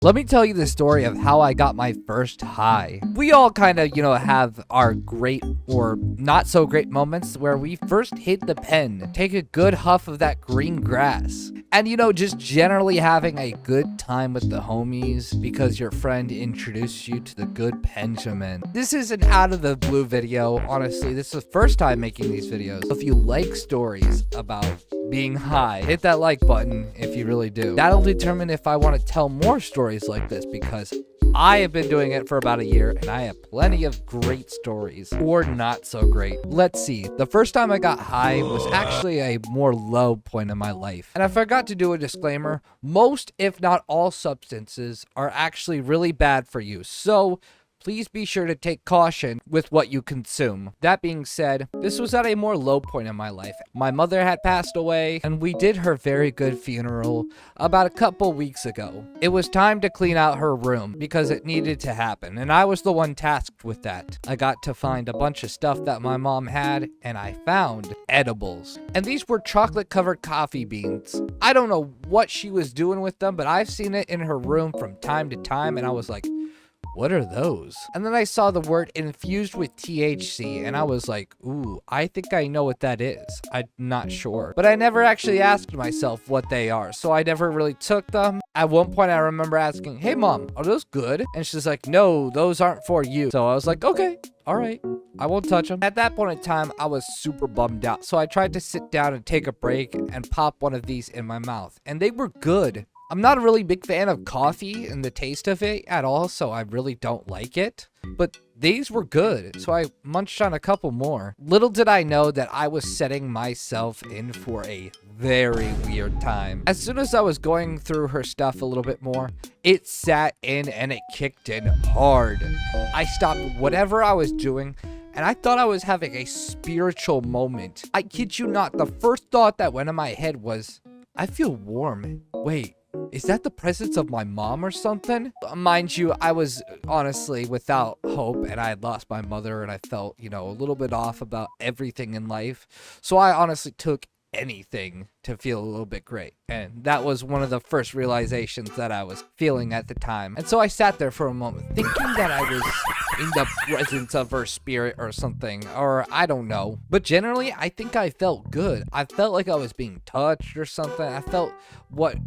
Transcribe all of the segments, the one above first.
Let me tell you the story of how I got my first high. We all kind of, have our great or not so great moments where we first hit the pen, take a good huff of that green grass, and, just generally having a good time with the homies because your friend introduced you to the good Benjamin. This is an out of the blue video. Honestly, this is the first time making these videos. If you like stories about being high, hit that like button if you really do. That'll determine if I want to tell more stories like this, because I have been doing it for about a year and I have plenty of great stories, or not so great. Let's see. The first time I got high was actually a more low point in my life. And I forgot to do a disclaimer. Most, if not all, substances are actually really bad for you. So please be sure to take caution with what you consume. That being said, this was at a more low point in my life. My mother had passed away, and we did her very good funeral about a couple weeks ago. It was time to clean out her room because it needed to happen, and I was the one tasked with that. I got to find a bunch of stuff that my mom had, and I found edibles. And these were chocolate-covered coffee beans. I don't know what she was doing with them, but I've seen it in her room from time to time, and I was like, what are those? And then I saw the word infused with THC, and I was like, ooh, I think I know what that is. I'm not sure. But I never actually asked myself what they are, so I never really took them. At one point, I remember asking, hey, Mom, are those good? And she's like, no, those aren't for you. So I was like, okay, all right, I won't touch them. At that point in time, I was super bummed out, so I tried to sit down and take a break and pop one of these in my mouth, and they were good. I'm not a really big fan of coffee and the taste of it at all, so I really don't like it. But these were good, so I munched on a couple more. Little did I know that I was setting myself in for a very weird time. As soon as I was going through her stuff a little bit more, it sat in and it kicked in hard. I stopped whatever I was doing, and I thought I was having a spiritual moment. I kid you not, the first thought that went in my head was, I feel warm. Wait, is that the presence of my mom or something? Mind you, I was honestly without hope, and I had lost my mother, and I felt, a little bit off about everything in life. So I honestly took anything to feel a little bit great. And that was one of the first realizations that I was feeling at the time. And so I sat there for a moment thinking that I was in the presence of her spirit or something, or I don't know. But generally, I think I felt good. I felt like I was being touched or something. I felt what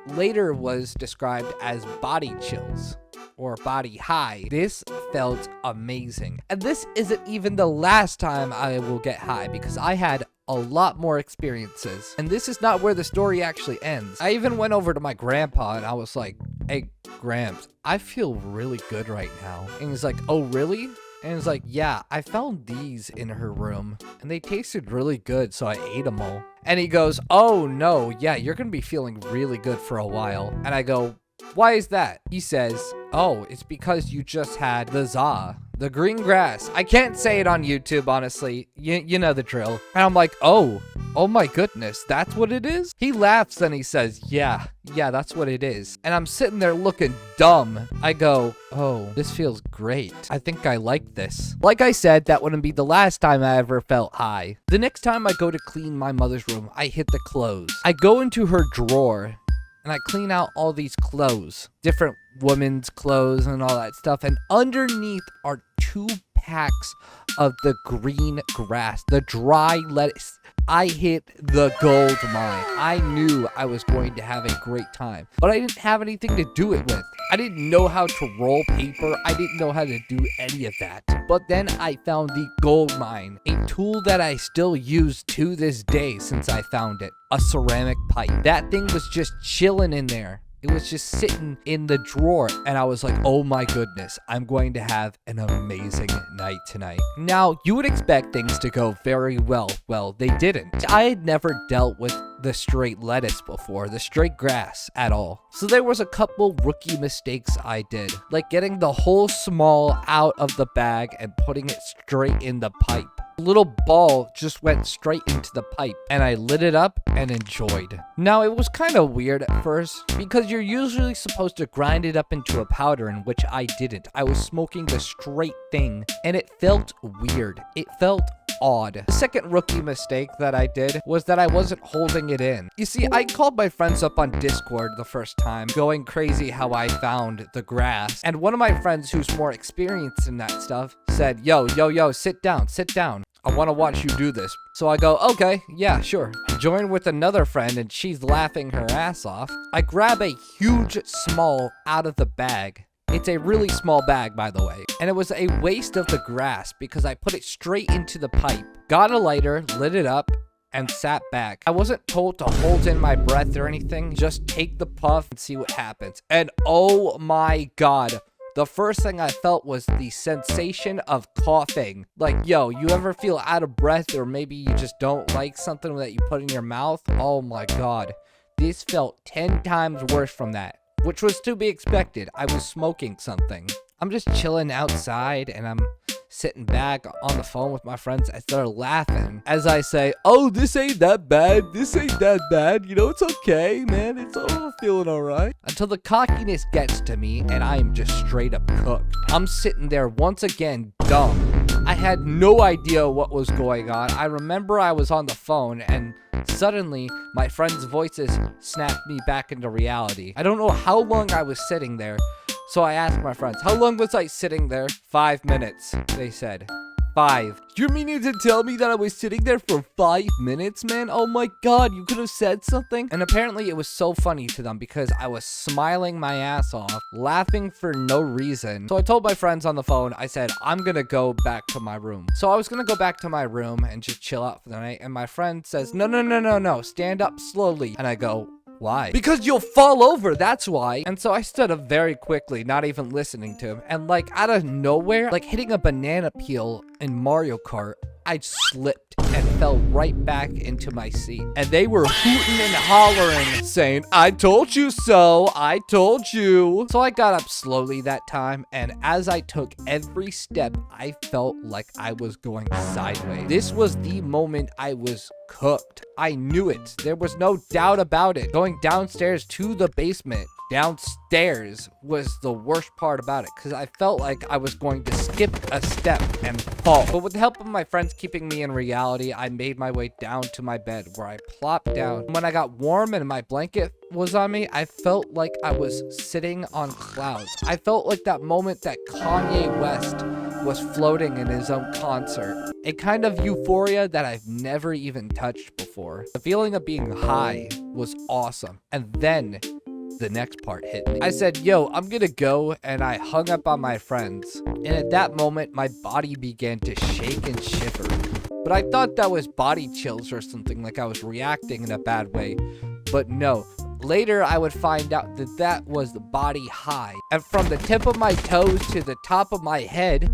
later was described as body chills or body high. This felt amazing. And this isn't even the last time I will get high, because I had a lot more experiences. And this is not where the story actually ends. I even went over to my grandpa and I was like, hey, Gramps, I feel really good right now. And he's like, oh, really? And he's like, yeah, I found these in her room and they tasted really good, so I ate them all. And he goes, oh no, yeah, you're gonna be feeling really good for a while. And I go, why is that? He says, oh, it's because you just had the za, the green grass. I can't say it on YouTube, honestly. You know the drill. And I'm like, oh my goodness, that's what it is? He laughs and he says, yeah, that's what it is. And I'm sitting there looking dumb. I go, oh, this feels great. I think I like this. Like I said, that wouldn't be the last time I ever felt high. The next time I go to clean my mother's room, I hit the clothes. I go into her drawer and I clean out all these clothes, different women's clothes and all that stuff. And underneath are 2 packs of the green grass, the dry lettuce. I hit the gold mine. I knew I was going to have a great time, but I didn't have anything to do it with. I didn't know how to roll paper. I didn't know how to do any of that. But then I found the gold mine, a tool that I still use to this day since I found it, a ceramic pipe. That thing was just chilling in there. It was just sitting in the drawer, and I was like, oh my goodness, I'm going to have an amazing night tonight. Now, you would expect things to go very well. Well, they didn't. I had never dealt with the straight lettuce before, the straight grass at all. So there was a couple rookie mistakes I did, like getting the whole small out of the bag and putting it straight in the pipe. A little ball just went straight into the pipe, and I lit it up and enjoyed. Now, it was kind of weird at first because you're usually supposed to grind it up into a powder, in which I didn't. I was smoking the straight thing, and it felt weird. It felt odd. The second rookie mistake that I did was that I wasn't holding it in. You see, I called my friends up on Discord the first time, going crazy how I found the grass. And one of my friends who's more experienced in that stuff said, yo, sit down. I want to watch you do this. So I go, okay, yeah, sure. Join with another friend and she's laughing her ass off. I grab a huge small out of the bag. It's a really small bag, by the way. And it was a waste of the grass because I put it straight into the pipe. Got a lighter, lit it up, and sat back. I wasn't told to hold in my breath or anything. Just take the puff and see what happens. And oh my God. The first thing I felt was the sensation of coughing. Like, yo, you ever feel out of breath or maybe you just don't like something that you put in your mouth? Oh my God. This felt 10 times worse from that, which was to be expected. I was smoking something. I'm just chilling outside and I'm sitting back on the phone with my friends as they're laughing as I say, oh, this ain't that bad. You know, it's okay, man. It's all feeling all right. Until the cockiness gets to me and I am just straight up cooked. I'm sitting there once again, dumb. I had no idea what was going on. I remember I was on the phone and suddenly my friends' voices snapped me back into reality. I don't know how long I was sitting there. So I asked my friends, how long was I sitting there? 5 minutes, they said. 5. You're meaning to tell me that I was sitting there for 5 minutes, man? Oh my God, you could have said something. And apparently it was so funny to them because I was smiling my ass off, laughing for no reason. So I told my friends on the phone, I said, I'm gonna go back to my room. So I was gonna go back to my room and just chill out for the night. And my friend says, no, stand up slowly. And I go, why? Because you'll fall over, that's why. And so I stood up very quickly, not even listening to him. And like out of nowhere, like hitting a banana peel in Mario Kart, I slipped and fell right back into my seat. And they were hooting and hollering, saying, I told you so, I told you. So I got up slowly that time, and as I took every step, I felt like I was going sideways. This was the moment I was cooked. I knew it. There was no doubt about it. Going downstairs to the basement, downstairs was the worst part about it because I felt like I was going to skip a step and fall. But with the help of my friends keeping me in reality, I made my way down to my bed where I plopped down. When I got warm and my blanket was on me, I felt like I was sitting on clouds. I felt like that moment that Kanye West was floating in his own concert. A kind of euphoria that I've never even touched before. The feeling of being high was awesome. And then the next part hit me. I said, yo, I'm gonna go, and I hung up on my friends. And at that moment, my body began to shake and shiver. But I thought that was body chills or something, like I was reacting in a bad way. But no. Later, I would find out that that was the body high. And from the tip of my toes to the top of my head,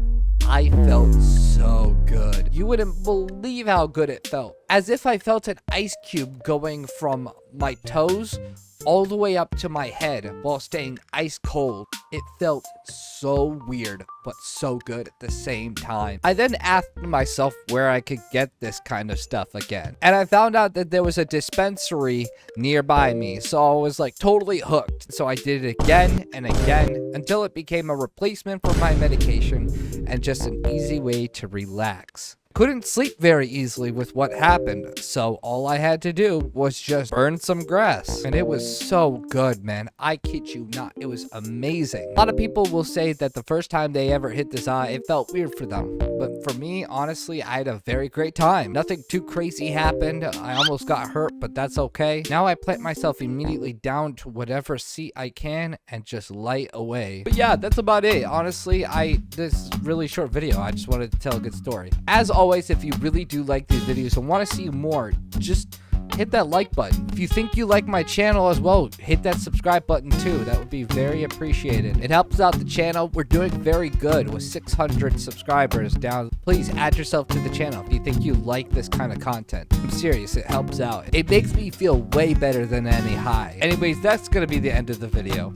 I felt so good. You wouldn't believe how good it felt. As if I felt an ice cube going from my toes all the way up to my head while staying ice cold. It felt so weird, but so good at the same time. I then asked myself where I could get this kind of stuff again. And I found out that there was a dispensary nearby me, so I was like totally hooked. So I did it again and again until it became a replacement for my medication and just an easy way to relax. Couldn't sleep very easily with what happened, so all I had to do was just burn some grass. And it was so good, man. I kid you not. It was amazing. A lot of people will say that the first time they ever hit this high, it felt weird for them. But for me, honestly, I had a very great time. Nothing too crazy happened. I almost got hurt, but that's okay. Now I plant myself immediately down to whatever seat I can and just light away. But yeah, that's about it. Honestly, this is a really short video. I just wanted to tell a good story. As always, if you really do like these videos and want to see more, just hit that like button. If you think you like my channel as well, hit that subscribe button too. That would be very appreciated. It helps out the channel. We're doing very good with 600 subscribers down. Please add yourself to the channel if you think you like this kind of content. I'm serious, it helps out. It makes me feel way better than any high. Anyways, that's gonna be the end of the video.